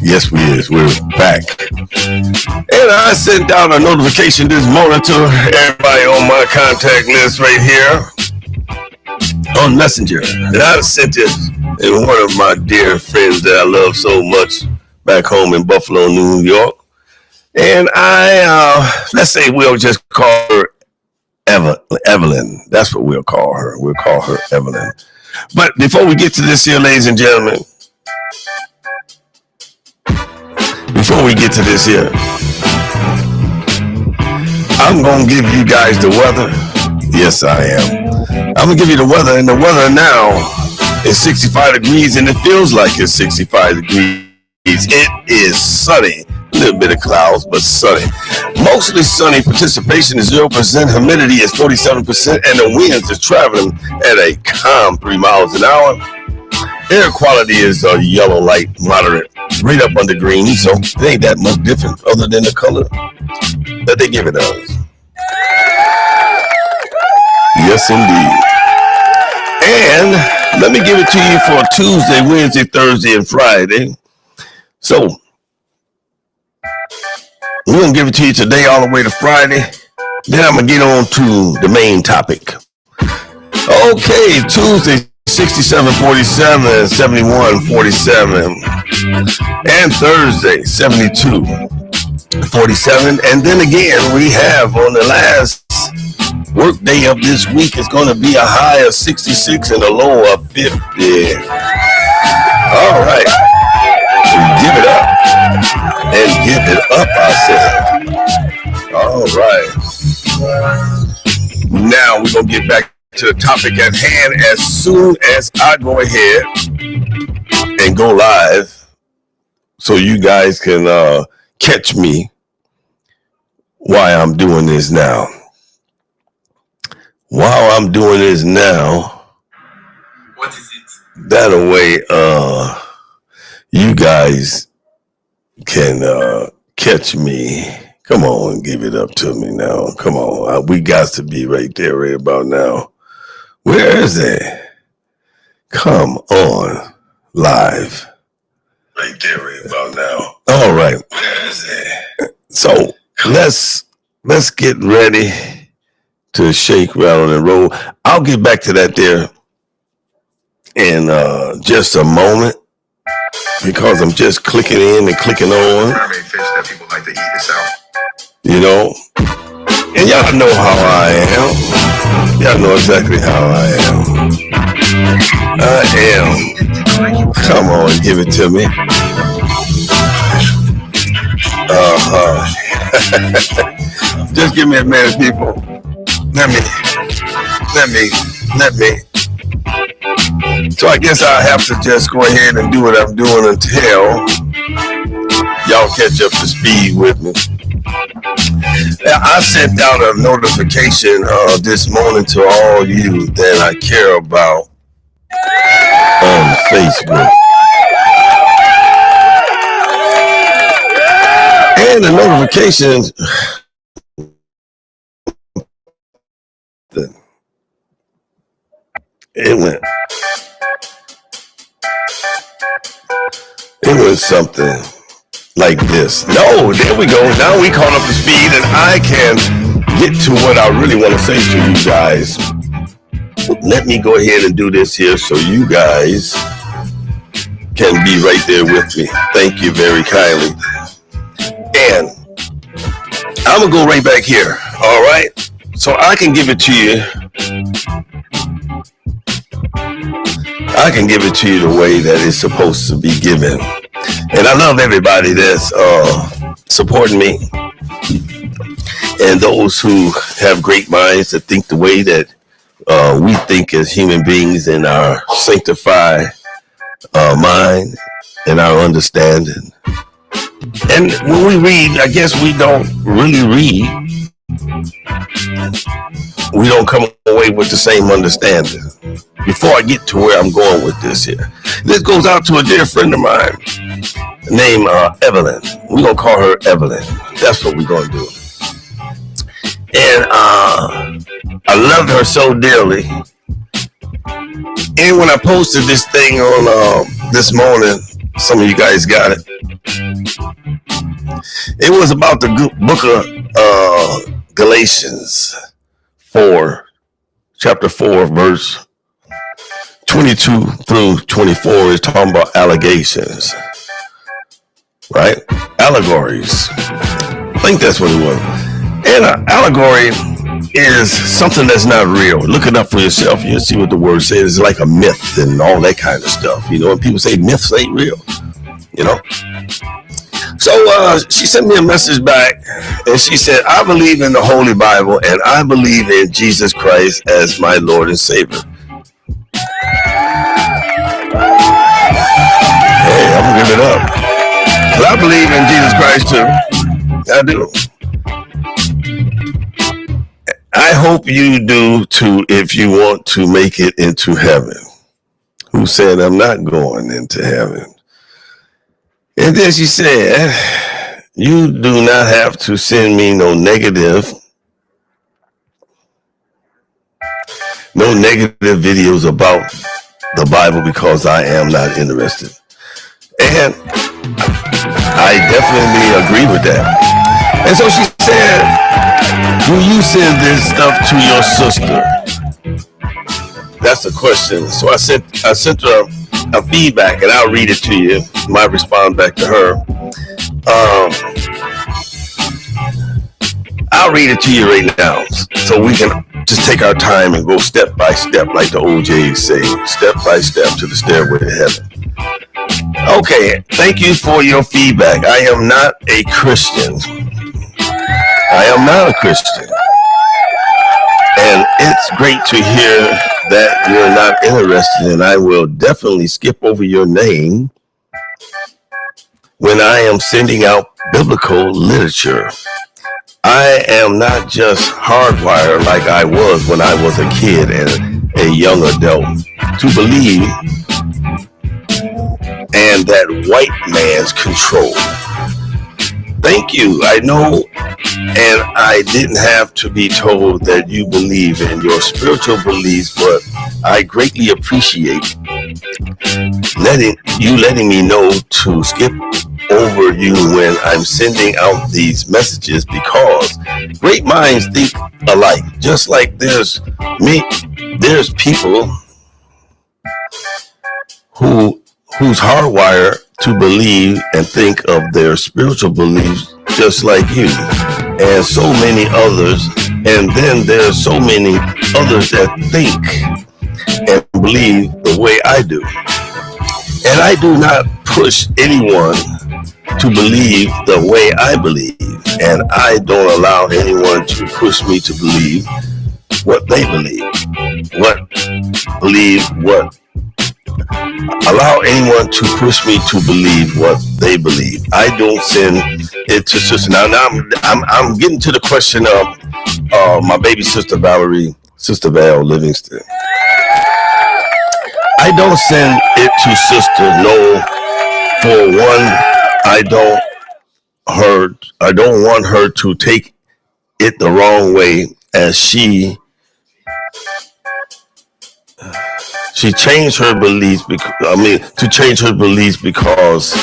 Yes, we is. We're back. And I sent out a notification this morning to everybody on my contact list right here on Messenger. And I sent it to one of my dear friends that I love so much back home in Buffalo, New York. And let's say we'll just call her Evelyn. That's what we'll call her. We'll call her Evelyn. But before we get to this here, ladies and gentlemen, I'm going to give you guys the weather. Yes, I am. I'm going to give you the weather. And the weather now is 65 degrees, and it feels like it's 65 degrees. It is sunny. A little bit of clouds, but sunny. Mostly sunny. Participation is 0%. Humidity is 47%. And the winds is traveling at a calm 3 miles an hour. Air quality is yellow light, moderate, right up under green. So it ain't that much different other than the color that they give it us. Yes, indeed. And let me give it to you for Tuesday, Wednesday, Thursday, and Friday. So we're going to give it to you today all the way to Friday. Then I'm going to get on to the main topic. Okay, Tuesday, 67.47, 71.47. And Thursday, 72.47. And then again, we have on the last work day of this week, it's going to be a high of 66 and a low of 50. All right. Give it up. And give it up, I said. All right. Now we're going to get back to the topic at hand as soon as I go ahead and go live so you guys can catch me while I'm doing this now. While I'm doing this now, what is it? That way you guys can catch me. Come on, give it up to me now. Come on. We got to be right there right about now. Where is it? Come on, live. Right there right about now. All right. Where is it? So let's get ready to shake, rattle, and roll. I'll get back to that there in just a moment because I'm just clicking in and clicking on. Fish that people like to eat this out. You know, and y'all know how I am. Y'all know exactly how I am. I am. Come on, give it to me. Just give me a minute, people. Let me. So I guess I have to just go ahead and do what I'm doing until y'all catch up to speed with me. I sent out a notification this morning to all you that I care about on Facebook. And the notifications, it went something like this. No, there we go. Now we caught up to speed and I can get to what I really want to say to you guys. Let me go ahead and do this here so you guys can be right there with me. Thank you very kindly. And I'm going to go right back here. All right. So I can give it to you. I can give it to you the way that it's supposed to be given. And I love everybody that's supporting me and those who have great minds that think the way that we think as human beings in our sanctified mind and our understanding. And when we read, I guess we don't really read. We don't come away with the same understanding. Before I get to where I'm going with this here, this goes out to a dear friend of mine named Evelyn. We're going to call her Evelyn. That's what we're going to do. And I loved her so dearly. And when I posted this thing on this morning, some of you guys got it. It was about the book of Galatians 4, chapter 4, verse 22 through 24 is talking about allegations, right? Allegories. I think that's what it was. And an allegory is something that's not real. Look it up for yourself. You'll see what the word says. It's like a myth and all that kind of stuff. You know, when people say myths ain't real, you know. So she sent me a message back and she said, I believe in the Holy Bible and I believe in Jesus Christ as my Lord and Savior. Hey, I'm gonna give it up. But I believe in Jesus Christ too. I do. I hope you do too if you want to make it into heaven. Who said I'm not going into heaven? And then she said, you do not have to send me no negative videos about the Bible because I am not interested. And I definitely agree with that. And so she said, will you send this stuff to your sister? That's the question. So I sent her a feedback, and I'll read it to you. Might respond back to her. I'll read it to you right now, so we can just take our time and go step by step, like the OJs say, step by step to the stairway to heaven. Okay, thank you for your feedback. I am not a Christian. I am not a Christian. And it's great to hear that you're not interested, and I will definitely skip over your name when I am sending out biblical literature. I am not just hardwired like I was when I was a kid and a young adult to believe and that white man's control. Thank you. I know, and I didn't have to be told that you believe in your spiritual beliefs, but I greatly appreciate letting me know to skip over you when I'm sending out these messages, because great minds think alike. Just like there's people who's hardwired to believe and think of their spiritual beliefs just like you, and so many others. And then there's so many others that think and believe the way I do. And I do not push anyone to believe the way I believe, and I don't allow anyone to push me to believe what they believe. Allow anyone to push me to believe what they believe. I don't send it to sister. Now I'm getting to the question of my baby sister Valerie, Sister Val Livingston. I don't send it to sister. No, for one, I don't want her to take it the wrong way, as she changed her beliefs to change her beliefs because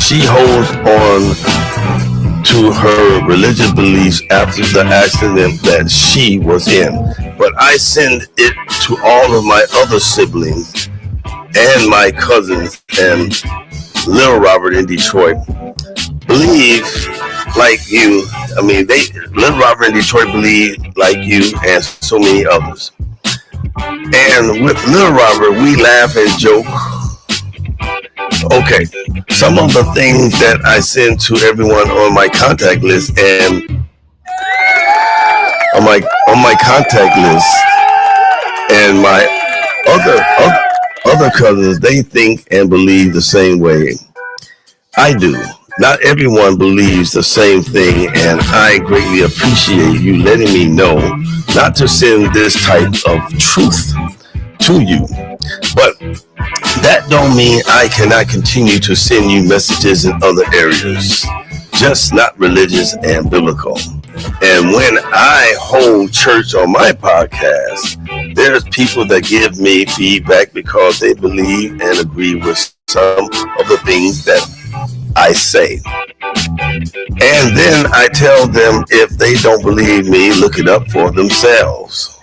she holds on to her religious beliefs after the accident that she was in. But I send it to all of my other siblings and my cousins, and Little Robert in Detroit believe like you. Little Robert in Detroit believe like you, and so many others. And with Little Robert, we laugh and joke. Okay, some of the things that I send to everyone on my contact list and on my contact list and my other cousins, they think and believe the same way I do. Not everyone believes the same thing, and I greatly appreciate you letting me know not to send this type of truth to you. But that don't mean I cannot continue to send you messages in other areas, just not religious and biblical. And when I hold church on my podcast, there's people that give me feedback because they believe and agree with some of the things that I say. And then I tell them if they don't believe me, look it up for themselves.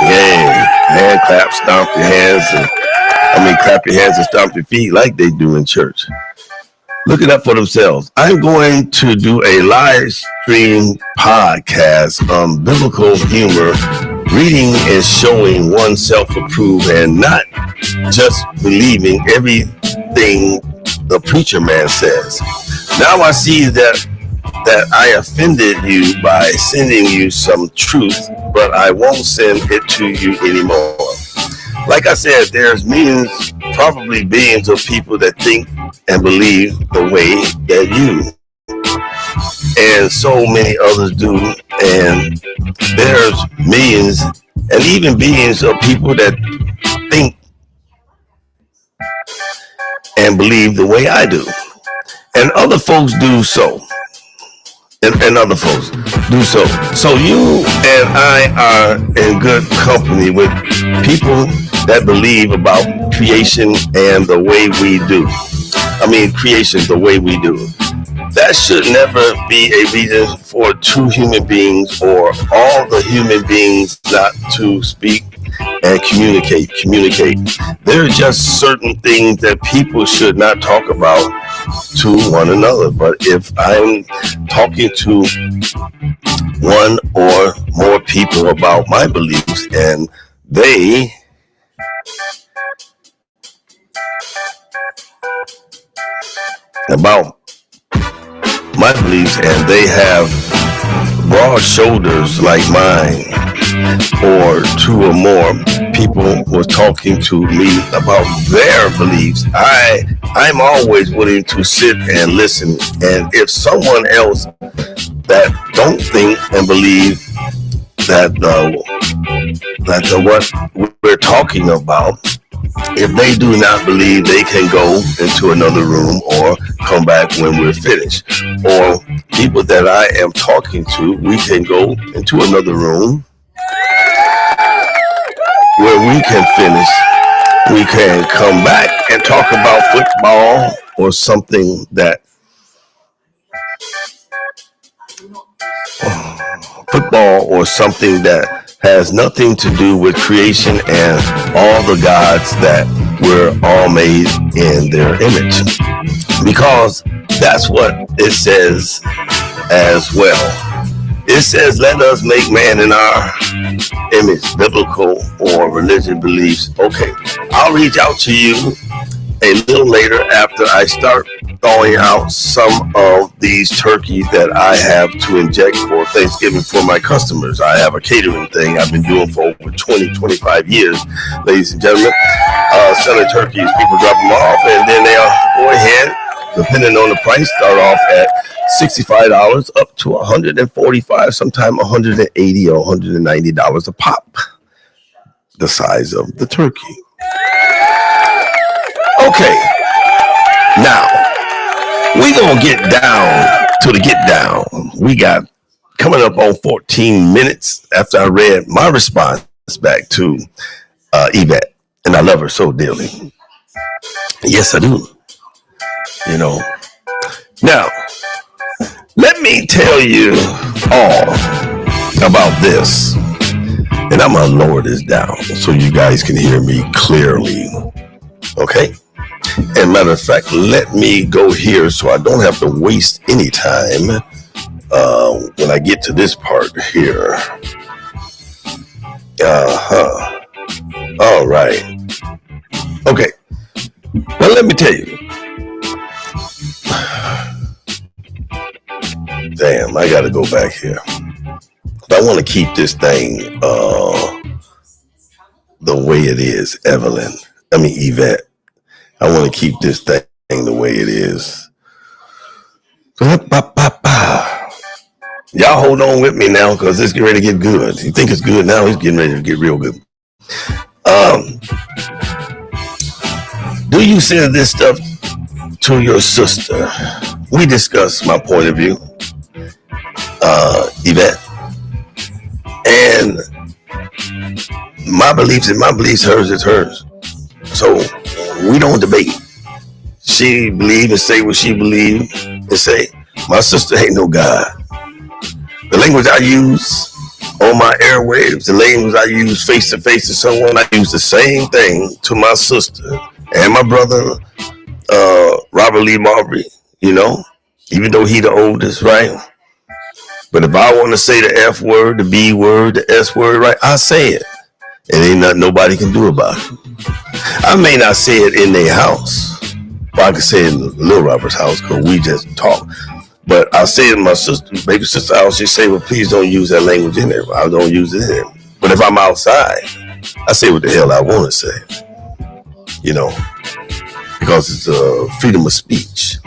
Yay. Hand clap, stomp your hands. Clap your hands and stomp your feet like they do in church. Look it up for themselves. I'm going to do a live stream podcast on biblical humor, reading and showing oneself approved and not just believing everything the preacher man says. Now I see that I offended you by sending you some truth, but I won't send it to you anymore. Like I said, there's millions, probably billions of people that think and believe the way that you and so many others do. And there's millions and even billions of people that think and believe the way I do. And other folks do so. And other folks do so. So you and I are in good company with people that believe about creation and the way we do. Creation the way we do. That should never be a reason for two human beings or all the human beings not to speak and communicate. There are just certain things that people should not talk about to one another. But if I'm talking to one or more people about my beliefs and they about my beliefs and they have broad shoulders like mine, or two or more people was talking to me about their beliefs, I'm always willing to sit and listen. And if someone else that don't think and believe that what we're talking about, if they do not believe, they can go into another room or come back when we're finished. Or people that I am talking to, we can go into another room where we can finish. We can come back and talk about football or something that has nothing to do with creation and all the gods that we're all made in their image. Because that's what it says as well. It says, let us make man in our image, biblical or religious beliefs. Okay, I'll reach out to you a little later after I start thawing out some of these turkeys that I have to inject for Thanksgiving for my customers. I have a catering thing I've been doing for over 25 years, ladies and gentlemen. Selling turkeys, people drop them off and then they'll go ahead, depending on the price, start off at $65 up to $145, sometimes $180 or $190 a pop, the size of the turkey. Okay, now we gonna get down to the get down. We got coming up on 14 minutes after I read my response back to Yvette, and I love her so dearly. Yes, I do. You know. Now, let me tell you all about this, and I'm gonna lower this down so you guys can hear me clearly. Okay. And matter of fact, let me go here so I don't have to waste any time when I get to this part here. All right. Okay. Well, let me tell you. Damn, I got to go back here. But I want to keep this thing the way it is, Yvette. I want to keep this thing the way it is. Y'all hold on with me now because it's getting ready to get good. You think it's good now? It's getting ready to get real good. Do you send this stuff to your sister? We discussed my point of view, Yvette. And my beliefs is my beliefs, hers is hers. So we don't debate. she believe and say what she believe and say, my sister ain't no God. The language I use on my airwaves, the language I use face to face to someone, I use the same thing to my sister and my brother, Robert Lee Marbury, you know, even though he the oldest, right? But if I want to say the F word, the B word, the S word, right, I say it. And ain't nothing nobody can do about it. I may not say it in their house, but I can say it in Little Robert's house because we just talk. But I say it in my sister, baby sister's house, she say, well, please don't use that language in there. I don't use it in there. But if I'm outside, I say what the hell I want to say, you know, because it's freedom of speech.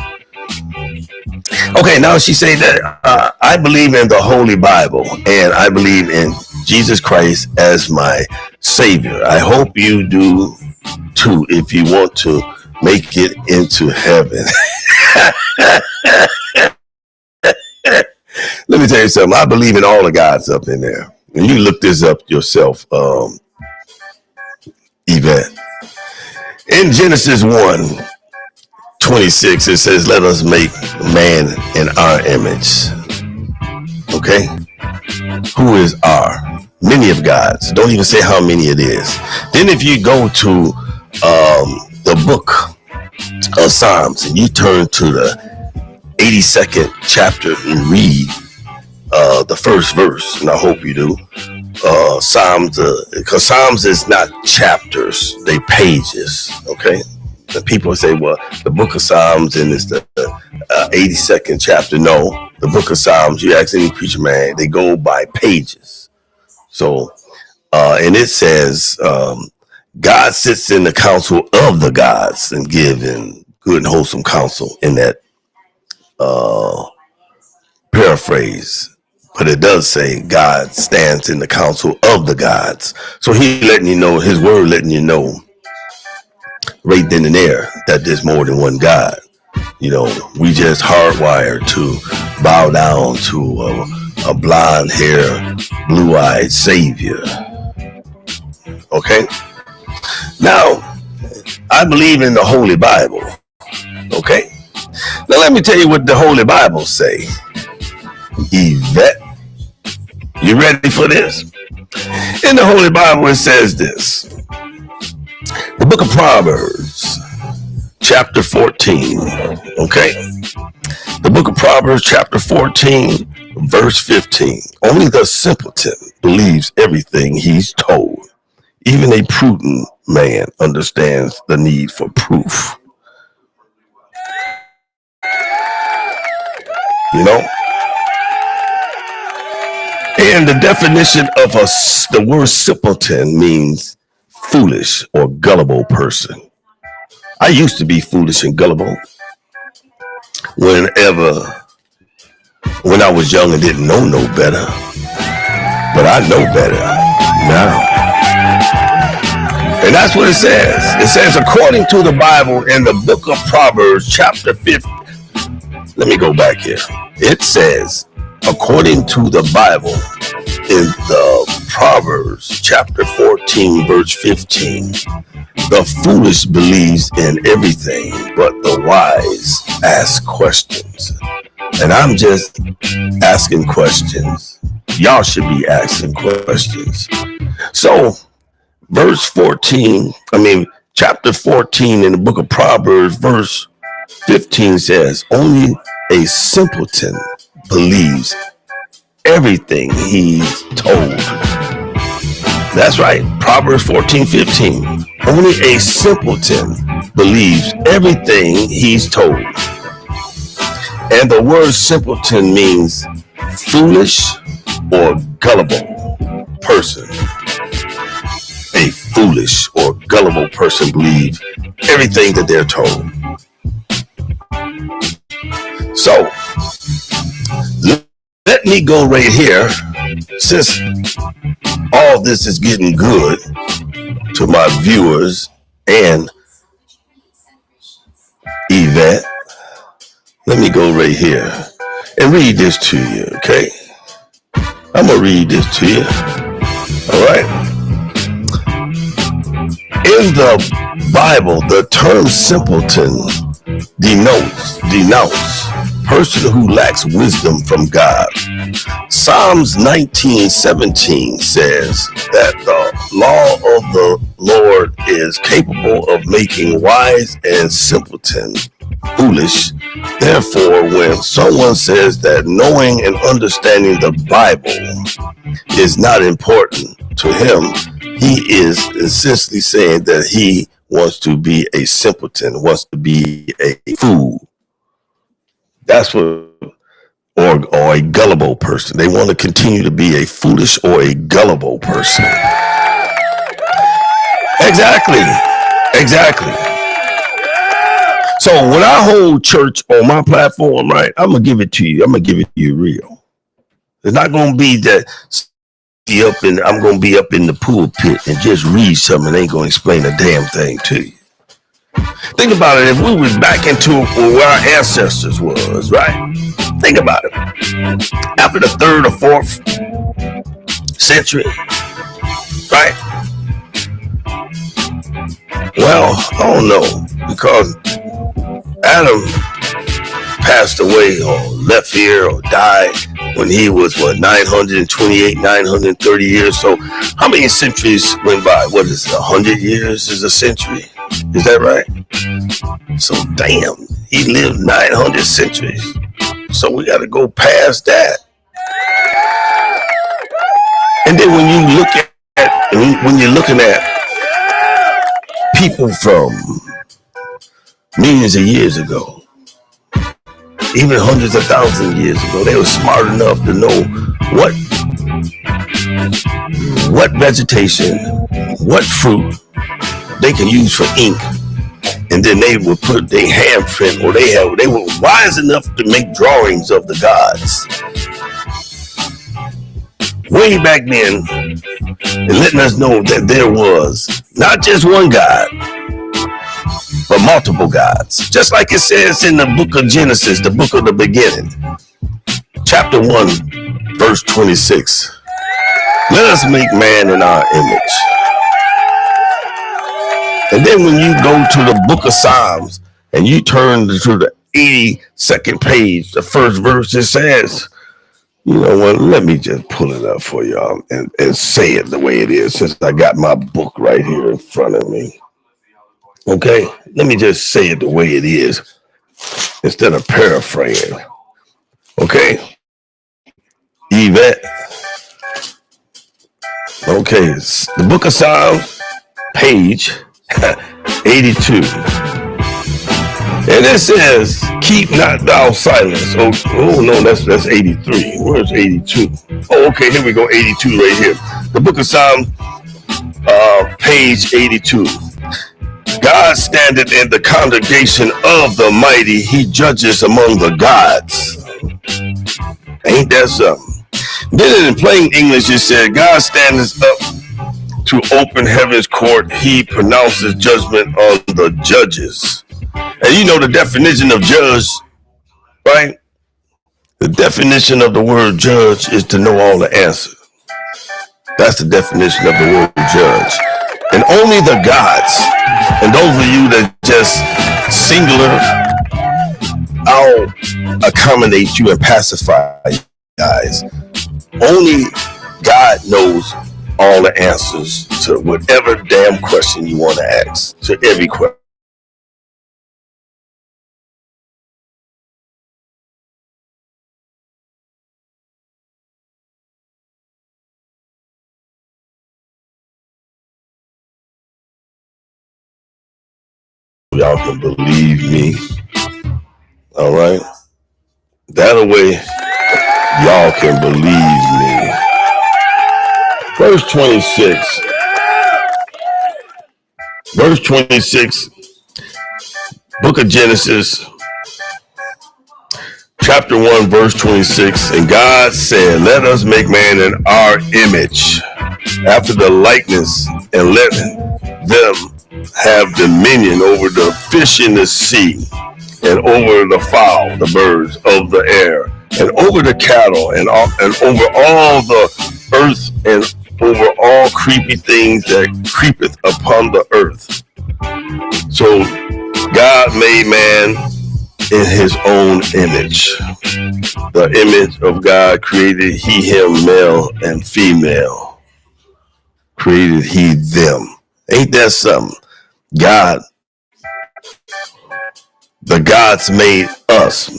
Okay, now she say that I believe in the Holy Bible and I believe in Jesus Christ as my Savior. I hope you do too if you want to make it into heaven. Let me tell you something. I believe in all the gods up in there. And you look this up yourself, Yvette. In Genesis 1:26, it says, let us make man in our image. Okay? Who is our? Many of God's. Don't even say how many it is. Then if you go to the book of Psalms and you turn to the 82nd chapter and read the first verse, and I hope you do. Psalms, because Psalms is not chapters, they pages, okay? And people say, well, the book of Psalms and it's the 82nd chapter. No, the book of Psalms, you ask any preacher man, they go by pages. So, and it says, God sits in the council of the gods and giving good and wholesome counsel in that paraphrase. But it does say God stands in the council of the gods. So he letting you know, his word letting you know right then and there that there's more than one God. You know, we just hardwired to bow down to a blonde hair, blue-eyed savior. Okay? Now, I believe in the Holy Bible. Okay? Now let me tell you what the Holy Bible say. Yvette, you ready for this? In the Holy Bible, it says this. The book of Proverbs, chapter 14. Okay? The book of Proverbs, chapter 14, verse 15. Only the simpleton believes everything he's told. Even a prudent man understands the need for proof. You know? And the definition of the word simpleton means foolish or gullible person. I used to be foolish and gullible when I was young and didn't know no better. But I know better now. And that's what it says. It says, according to the Bible in the book of Proverbs, chapter 50. Let me go back here. It says, according to the Bible in the Proverbs, chapter 14, verse 15, the foolish believes in everything, but the wise ask questions. And I'm just asking questions. Y'all should be asking questions. So, chapter 14 in the book of Proverbs, verse 15 says, only a simpleton believes everything he's told. That's right. Proverbs 14:15. Only a simpleton believes everything he's told. And the word simpleton means foolish or gullible person. A foolish or gullible person believes everything that they're told. So, let me go right here, since all this is getting good to my viewers and Yvette. Let me go right here and read this to you, okay? I'm going to read this to you, all right? In the Bible, the term simpleton denounce person who lacks wisdom from God. Psalms 19:17 says that the law of the Lord is capable of making wise and simpleton foolish. Therefore, when someone says that knowing and understanding the Bible is not important to him, he is essentially saying that he wants to be a simpleton, wants to be a fool. That's what, or a gullible person. They want to continue to be a foolish or a gullible person. Exactly. So when I hold church on my platform, right, I'm gonna give it to you. I'm gonna give it to you real. It's not gonna be that I'm gonna be up in the pulpit and just read something and ain't gonna explain a damn thing to you. Think about it. If we was back into where our ancestors was, right? Think about it. After the 3rd or 4th century, right? Well, I don't know, because Adam passed away or left here or died when he was 928, 930 years. So how many centuries went by? What is it? 100 years is a century? Is that right? So damn, he lived 900 centuries. So we got to go past that. And then when you look at, when you're looking at people from millions of years ago, even hundreds of thousands of years ago, they were smart enough to know what vegetation, what fruit they can use for ink, and then they would put their handprint, or they were wise enough to make drawings of the gods way back then, and letting us know that there was not just one God, but multiple gods. Just like it says in the book of Genesis, the book of the beginning, chapter 1, verse 26. Let us make man in our image. And then when you go to the book of Psalms and you turn to the 82nd page, the first verse, it says, you know what, let me just pull it up for y'all and say it the way it is, since I got my book right here in front of me. Okay, let me just say it the way it is instead of paraphrasing. Okay, Yvette. Okay, the book of Psalms, page 82. And it says, keep not thou silence. Oh no, that's 83. Where's 82? Oh, okay, here we go, 82 right here. The book of Psalms, page 82. God standeth in the congregation of the mighty. He judges among the gods. Ain't that something? Then in plain English, it said, God standeth up to open heaven's court. He pronounces judgment on the judges. And you know the definition of judge, right? The definition of the word judge is to know all the answers. That's the definition of the word judge. And only the gods, and those of you that just singular, I'll accommodate you and pacify you guys. Only God knows all the answers to whatever damn question you want to ask, to every question. Y'all can believe me. All right. That way, y'all can believe me. Verse 26. Verse 26. Book of Genesis, chapter 1, verse 26. And God said, let us make man in our image, after the likeness, and let them have dominion over the fish in the sea, and over the fowl, the birds of the air, and over the cattle, and over all the earth, and over all creepy things that creepeth upon the earth. So God made man in his own image. The image of God created he, him, male and female. Created he them. Ain't that something? God, the gods made us,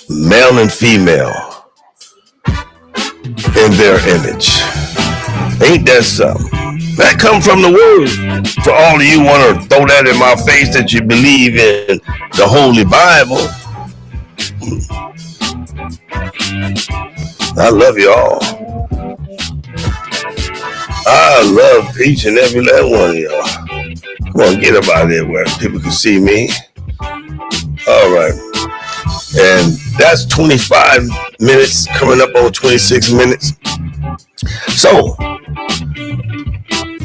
male and female, in their image. Ain't that something? That come from the word. For all of you want to throw that in my face that you believe in the Holy Bible, I love you all. I love each and every last one of y'all. Come on, get up out there where people can see me. All right. And that's 25 minutes, coming up on 26 minutes. So,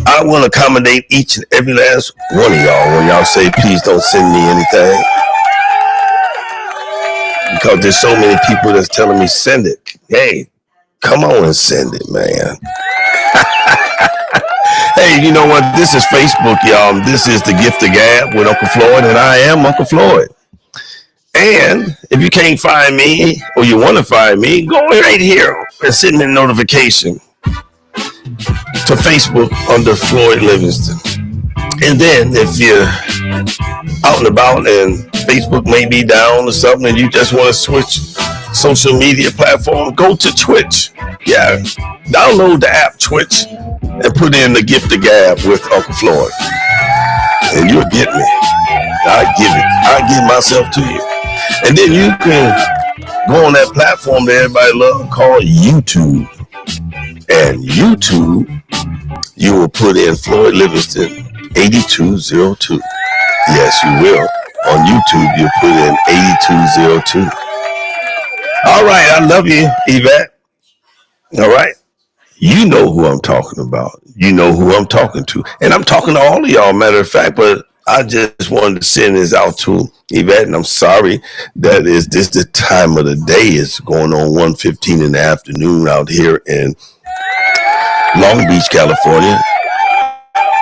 I want to accommodate each and every last one of y'all when y'all say, please don't send me anything. Because there's so many people that's telling me, send it. Hey, come on and send it, man. Hey, you know what? This is Facebook, y'all. This is the Gift of Gab with Uncle Floyd, and I am Uncle Floyd. And if you can't find me or you want to find me, go right here and send me a notification to Facebook under Floyd Livingston. And then if you're out and about and Facebook may be down or something and you just want to switch social media platform, go to Twitch. Yeah, download the app Twitch and put in the Gift of Gab with Uncle Floyd. And you'll get me. I give myself to you. And then you can go on that platform that everybody loves called YouTube. And YouTube, you will put in Floyd Livingston 8202. Yes, you will. On YouTube, you put in 8202. All right, I love you, Yvette. All right. You know who I'm talking about. You know who I'm talking to. And I'm talking to all of y'all, matter of fact, but I just wanted to send this out to Yvette, and I'm sorry that is this the time of the day. It's going on 1:15 in the afternoon out here in Long Beach, California.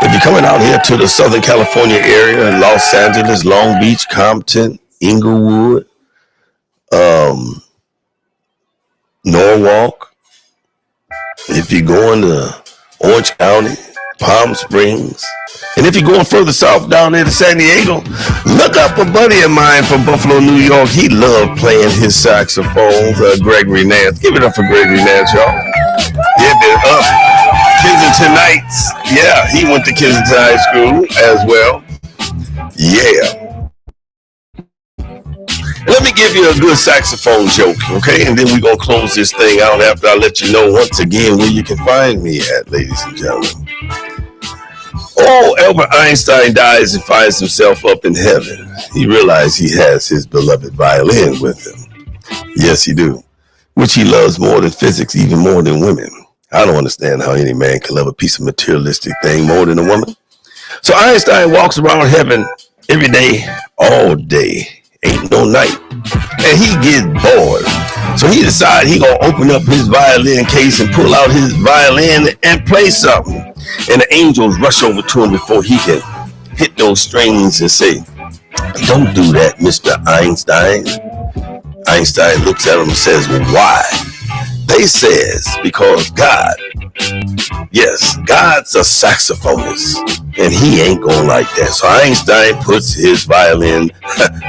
If you're coming out here to the Southern California area, Los Angeles, Long Beach, Compton, Inglewood, Norwalk, if you're going to Orange County, Palm Springs, and if you're going further south down there to San Diego, look up a buddy of mine from Buffalo, New York. He loved playing his saxophone, Gregory Nance. Give it up for Gregory Nance, y'all. Give it up. Kensington Knights. Yeah, he went to Kensington High School as well. Yeah. Let me give you a good saxophone joke, okay? And then we're going to close this thing out after I let you know once again where you can find me at, ladies and gentlemen. Oh, Albert Einstein dies and finds himself up in heaven. He realized he has his beloved violin with him. Yes, he do. Which he loves more than physics, even more than women. I don't understand how any man can love a piece of materialistic thing more than a woman. So Einstein walks around heaven every day, all day. Ain't no night. And he gets bored. So he decides he gonna open up his violin case and pull out his violin and play something. And the angels rush over to him before he can hit those strings and say, "Don't do that, Mr. Einstein." Einstein looks at him and says, "Why?" They says, because God, yes, God's a saxophonist, and he ain't gonna like that. So Einstein puts his violin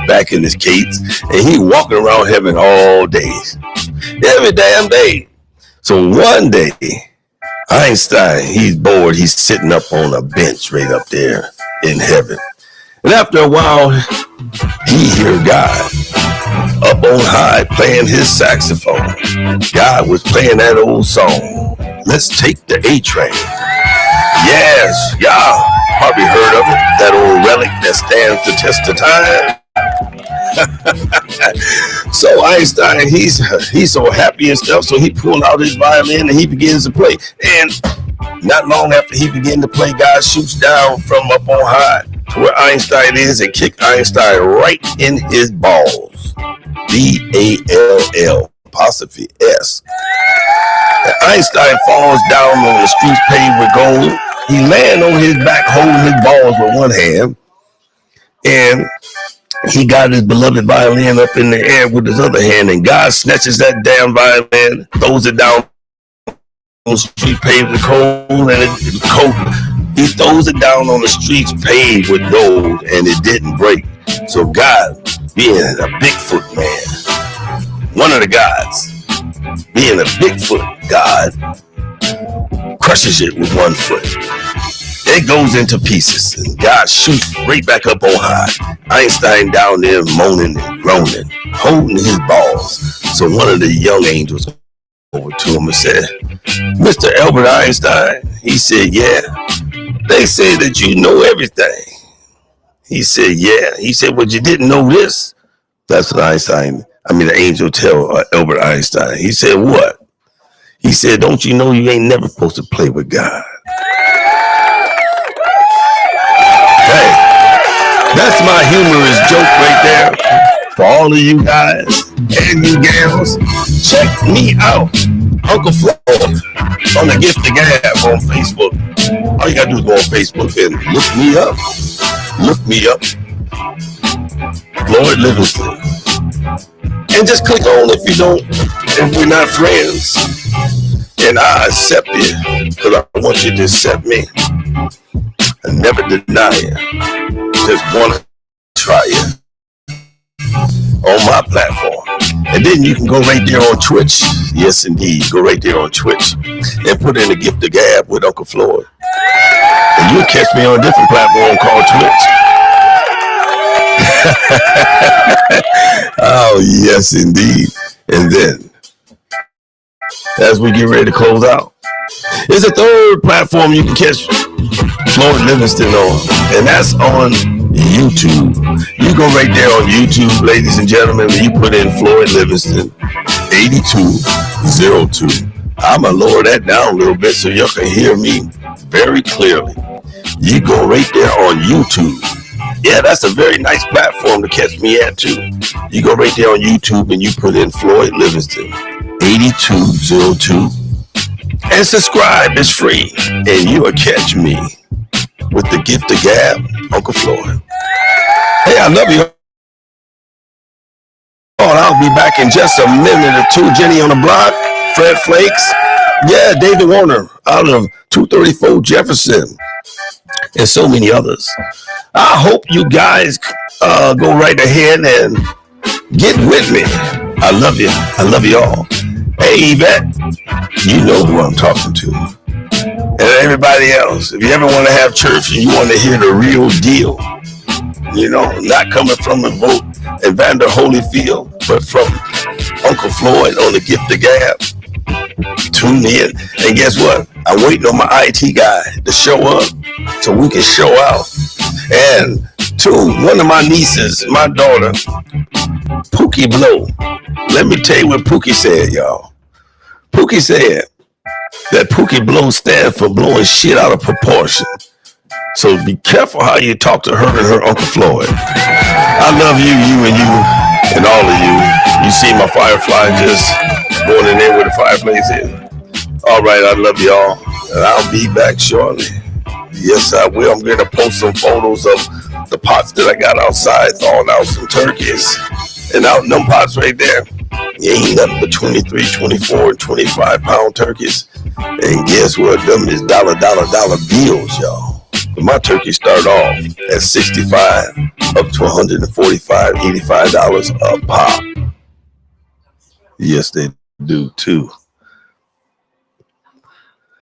back in his case, and he walking around heaven all day, every damn day. So one day, Einstein, he's bored. He's sitting up on a bench right up there in heaven. And after a while, he hear God up on high playing his saxophone. God was playing that old song, "Let's Take the A Train." Yes, y'all probably heard of it. That old relic that stands the test of time. So Einstein, he's so happy and stuff. So he pulled out his violin and he begins to play. And not long after he began to play, God shoots down from up on high to where Einstein is and kicked Einstein right in his balls. BALL apostrophe S. And Einstein falls down on the streets paved with gold. He lands on his back holding his balls with one hand. And he got his beloved violin up in the air with his other hand, and God snatches that damn violin, throws it down on the street paved with coal, and he throws it down on the streets paved with gold, and it didn't break. So God, being a Bigfoot man, one of the gods, being a Bigfoot God, crushes it with one foot. It goes into pieces, and God shoots right back up on high. Einstein down there moaning and groaning, holding his balls. So one of the young angels over to him and said, "Mr. Albert Einstein," he said, "Yeah, they say that you know everything." He said, "Yeah." He said, "But you didn't know this." That's what the angel tell Albert Einstein. He said, "What?" He said, "Don't you know you ain't never supposed to play with God?" Hey, that's my humorous joke right there. For all of you guys and you gals, check me out, Uncle Flo, on the Gift of Gab on Facebook. All you gotta do is go on Facebook and look me up. Look me up, Floyd Livingston, and just click on if we're not friends, and I accept you because I want you to accept me. I never deny you. Just want to try you on my platform. And then you can go right there on Twitch. Yes, indeed. Go right there on Twitch and put in the Gift of Gab with Uncle Floyd. And you'll catch me on a different platform called Twitch. Oh, yes, indeed. And then, as we get ready to close out, there's a third platform you can catch Floyd Livingston on, and that's on YouTube. You go right there on YouTube, ladies and gentlemen, and you put in Floyd Livingston 8202. I'm going to lower that down a little bit so y'all can hear me very clearly. You go right there on YouTube. Yeah, that's a very nice platform to catch me at too. You go right there on YouTube and you put in Floyd Livingston 8202 and subscribe. It's free, and you will catch me with the Gift of Gab, Uncle Floyd. Hey, I love you. I'll be back in just a minute or two. Jenny on the block, Fred Flakes, yeah, David Warner out of 234 Jefferson, and so many others. I hope you guys go right ahead and get with me. I love you. I love you all. Hey, Yvette, you know who I'm talking to. And everybody else, if you ever want to have church and you want to hear the real deal, not coming from the vote Evander Holyfield, but from Uncle Floyd on the Gift of Gab, tune in. And guess what? I'm waiting on my IT guy to show up so we can show out. And two, one of my nieces, my daughter, Pookie Blow. Let me tell you what Pookie said, y'all. Pookie said that Pookie Blow stands for blowing shit out of proportion. So be careful how you talk to her and her Uncle Floyd. I love you, and all of you. You see my firefly just going in there where the fireplace is. All right, I love y'all, and I'll be back shortly. Yes, I will. I'm going to post some photos of the pots that I got outside, thawing out some turkeys. And out in them pots right there, you ain't nothing but 23, 24, and 25 pound turkeys. And guess what? Them is dollar bills, y'all. But my turkeys start off at 65 up to 145, $85 a pop. Yes, they do too.